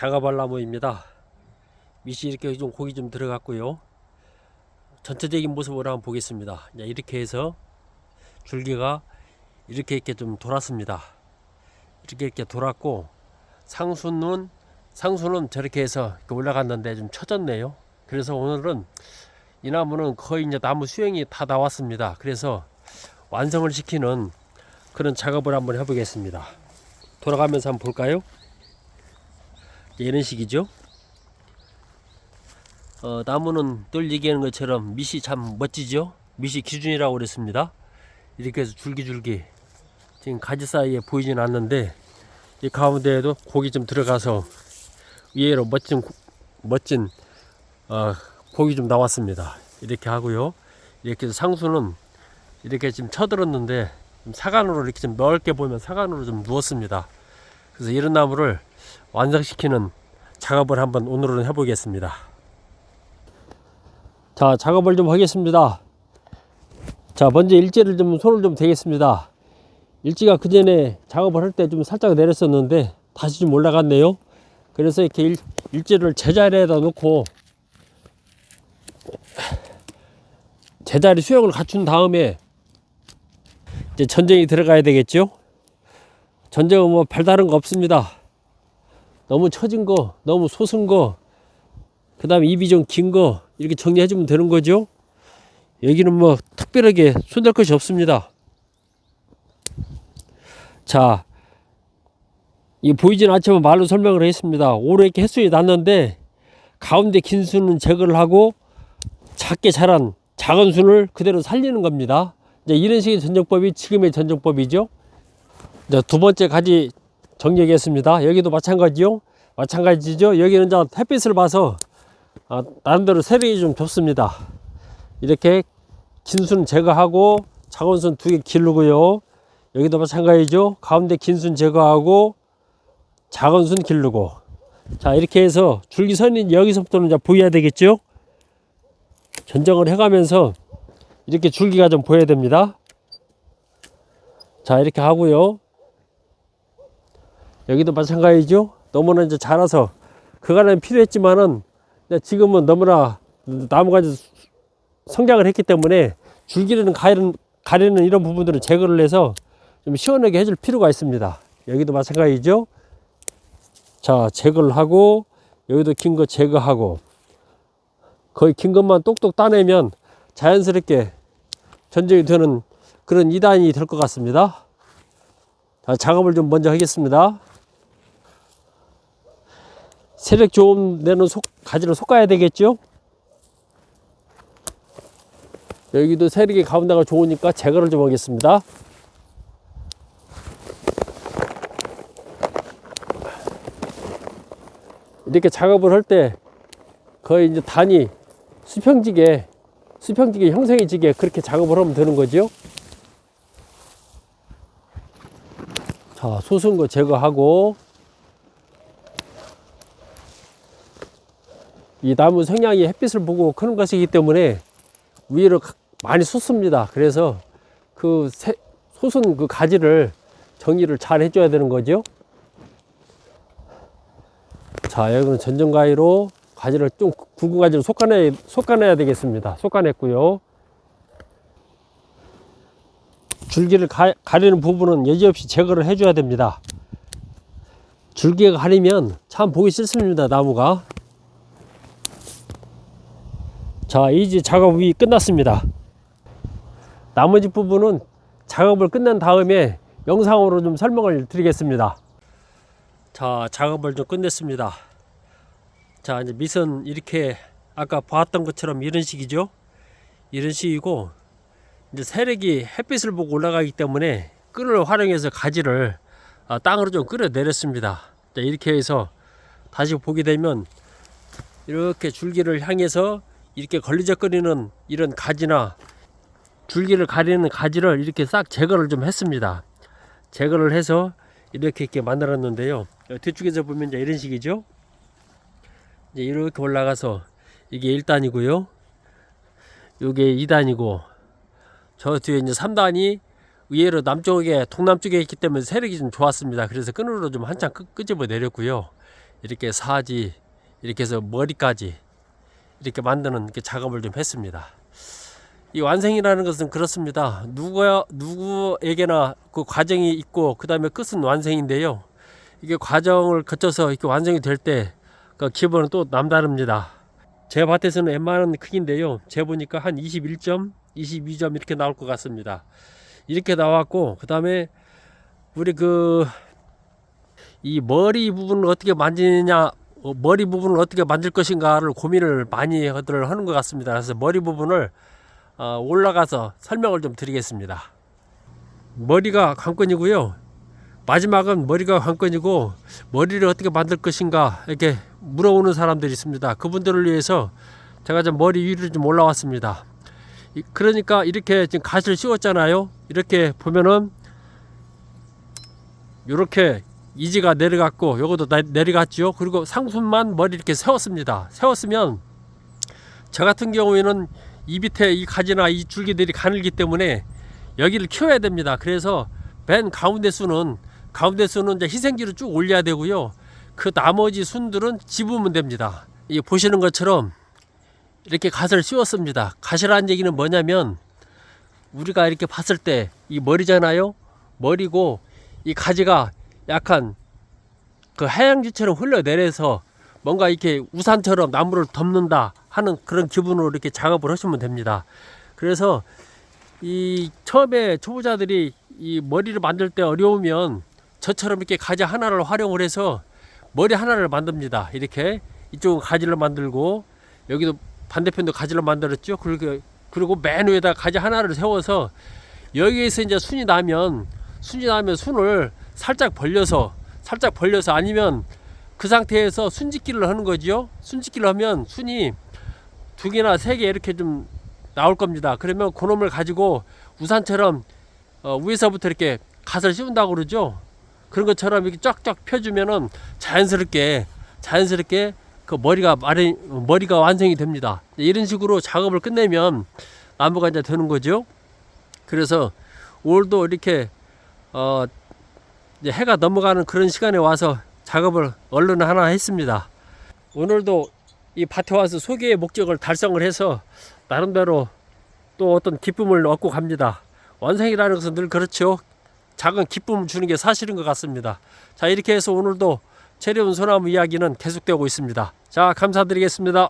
자가발나무입니다. 밑이 이렇게 좀 고기 좀 들어갔고요. 전체적인 모습을 한번 보겠습니다. 이렇게 해서 줄기가 이렇게 좀 돌았습니다. 이렇게 돌았고 상수는 저렇게 해서 이렇게 올라갔는데 좀 처졌네요. 그래서 오늘은 이 나무는 거의 이제 나무 수영이 다 나왔습니다. 그래서 완성을 시키는 그런 작업을 한번 해보겠습니다. 돌아가면서 한번 볼까요? 이런 식이죠. 나무는 늘 얘기하는 것처럼 밑이 참 멋지죠. 밑이 기준이라고 그랬습니다. 이렇게 해서 줄기 지금 가지 사이에 보이진 않는데 이 가운데에도 고기 좀 들어가서 위에로 멋진 고기 좀 나왔습니다. 이렇게 하고요. 이렇게 해서 상수는 이렇게 지금 쳐들었는데 사간으로 이렇게 좀 넓게 보면 사간으로 좀 누웠습니다. 그래서 이런 나무를 완성시키는 작업을 한번 오늘은 해보겠습니다. 자, 작업을 좀 하겠습니다. 자, 먼저 일지를 좀 손을 좀 대겠습니다. 일지가 그 전에 작업을 할 때 좀 살짝 내렸었는데 다시 좀 올라갔네요. 그래서 이렇게 일지를 제자리에다 놓고 제자리 수영을 갖춘 다음에 이제 전쟁이 들어가야 되겠죠. 전쟁은 뭐 별다른 거 없습니다. 너무 처진 거, 너무 솟은 거, 그 다음에 입이 좀 긴 거 이렇게 정리해 주면 되는 거죠. 여기는 뭐 특별하게 손댈 것이 없습니다. 자, 이 보이진 않지만 말로 설명을 했습니다. 올해 이렇게 햇수이 났는데 가운데 긴 수는 제거를 하고 작게 자란 작은 순을 그대로 살리는 겁니다. 이제 이런 식의 전정법이 지금의 전정법이죠. 이제 두 번째 가지 정리하겠습니다. 여기도 마찬가지죠. 여기는 이제 햇빛을 봐서 나름대로 세력이 좀 좋습니다. 이렇게 긴 순 제거하고 작은 순 두 개 기르고요. 여기도 마찬가지죠. 가운데 긴 순 제거하고 작은 순 기르고. 자, 이렇게 해서 줄기선이 여기서부터는 이제 보여야 되겠죠. 전정을 해가면서 이렇게 줄기가 좀 보여야 됩니다. 자, 이렇게 하고요. 여기도 마찬가지죠. 너무나 이제 자라서 그간은 필요했지만은 지금은 너무나 나무가 성장을 했기 때문에 줄기는 가리는 이런 부분들을 제거를 해서 좀 시원하게 해줄 필요가 있습니다. 여기도 마찬가지죠. 자, 제거를 하고 여기도 긴 거 제거하고 거의 긴 것만 똑똑 따내면 자연스럽게 전쟁이 되는 그런 2단이 될 것 같습니다. 자, 작업을 좀 먼저 하겠습니다. 세력 좋은 데는 가지를 솎아야 되겠죠. 여기도 세력이 가운데가 좋으니까 제거를 좀 하겠습니다. 이렇게 작업을 할 때 거의 이제 단이 수평지게 형성이 지게 그렇게 작업을 하면 되는 거죠. 자, 솟은 거 제거하고 이 나무 성향이 햇빛을 보고 크는 것이기 때문에 위로 많이 솟습니다. 그래서 그 솟은 그 가지를 정리를 잘 해줘야 되는 거죠. 자, 여기는 전정가위로 가지를 좀 굵은 가지를 솎아내야 되겠습니다. 솎아냈고요. 줄기를 가리는 부분은 여지없이 제거를 해줘야 됩니다. 줄기가 가리면 참 보기 싫습니다. 나무가. 자, 이제 작업이 끝났습니다. 나머지 부분은 작업을 끝낸 다음에 영상으로 좀 설명을 드리겠습니다. 자, 작업을 좀 끝냈습니다. 자, 이제 밑은 이렇게 아까 봤던 것처럼 이런 식이죠. 이런 식이고 이제 세력이 햇빛을 보고 올라가기 때문에 끈을 활용해서 가지를 땅으로 좀 끌어내렸습니다. 자, 이렇게 해서 다시 보게 되면 이렇게 줄기를 향해서 이렇게 걸리적거리는 이런 가지나 줄기를 가리는 가지를 이렇게 싹 제거를 좀 했습니다. 제거를 해서 이렇게 만들었는데요. 뒤쪽에서 보면 이제 이런 식이죠. 이제 이렇게 올라가서 이게 1단이고요. 요게 2단이고 저 뒤에 이제 3단이 의외로 남쪽에 동남쪽에 있기 때문에 세력이 좀 좋았습니다. 그래서 끈으로 좀 한참 끄집어 내렸고요. 이렇게 사지, 이렇게 해서 머리까지 이렇게 만드는 이렇게 작업을 좀 했습니다. 이 완성이라는 것은 그렇습니다. 누구에게나 그 과정이 있고 그 다음에 끝은 완성인데요. 이게 과정을 거쳐서 이렇게 완성이 될 때 그 기분은 또 남다릅니다. 제 밭에서는 웬만한 크기인데요. 재보니까 한 21점, 22점 이렇게 나올 것 같습니다. 이렇게 나왔고, 그 다음에 우리 이 머리 부분을 어떻게 만지느냐, 머리 부분을 어떻게 만질 것인가를 고민을 많이 하는 것 같습니다. 그래서 머리 부분을 올라가서 설명을 좀 드리겠습니다. 머리가 관건이고요. 마지막은 머리가 관건이고, 머리를 어떻게 만들 것인가 이렇게 물어오는 사람들이 있습니다. 그분들을 위해서 제가 좀 머리 위로 좀 올라왔습니다. 그러니까 이렇게 지금 가시를 씌웠잖아요. 이렇게 보면은 이렇게 이지가 내려갔고 요것도 내려갔죠. 그리고 상순만 머리 이렇게 세웠습니다. 세웠으면 저 같은 경우에는 이 밑에 이 가지나 이 줄기들이 가늘기 때문에 여기를 키워야 됩니다. 그래서 맨 가운데 순은 이제 희생지로 쭉 올려야 되고요. 그 나머지 순들은 집으면 됩니다. 이 보시는 것처럼 이렇게 갓을 씌웠습니다. 갓이라는 얘기는 뭐냐면 우리가 이렇게 봤을 때 이 머리잖아요. 머리고 이 가지가 약간 그 하양지처럼 흘러내려서 뭔가 이렇게 우산처럼 나무를 덮는다 하는 그런 기분으로 이렇게 작업을 하시면 됩니다. 그래서 이 처음에 초보자들이 이 머리를 만들 때 어려우면 저처럼 이렇게 가지 하나를 활용을 해서 머리 하나를 만듭니다. 이렇게 이쪽은 가지를 만들고 여기도 반대편도 가지를 만들었죠. 그리고 맨 위에다 가지 하나를 세워서 여기에서 이제 순이 나면 순을 살짝 벌려서 아니면 그 상태에서 순짓기를 하는 거죠. 순짓기를 하면 순이 2개나 3개 이렇게 좀 나올 겁니다. 그러면 그놈을 가지고 우산처럼 위에서부터 이렇게 갓을 씌운다고 그러죠. 그런 것처럼 이렇게 쫙쫙 펴주면은 자연스럽게 그 머리가 완성이 됩니다. 이런 식으로 작업을 끝내면 나무가 이제 되는 거죠. 그래서 오늘도 이렇게 이제 해가 넘어가는 그런 시간에 와서 작업을 얼른 하나 했습니다. 오늘도 이 밭에 와서 소개의 목적을 달성을 해서 나름대로 또 어떤 기쁨을 얻고 갑니다. 완성이라는 것은 늘 그렇죠. 작은 기쁨을 주는 게 사실인 것 같습니다. 자, 이렇게 해서 오늘도 체리온 소나무 이야기는 계속되고 있습니다. 자, 감사드리겠습니다.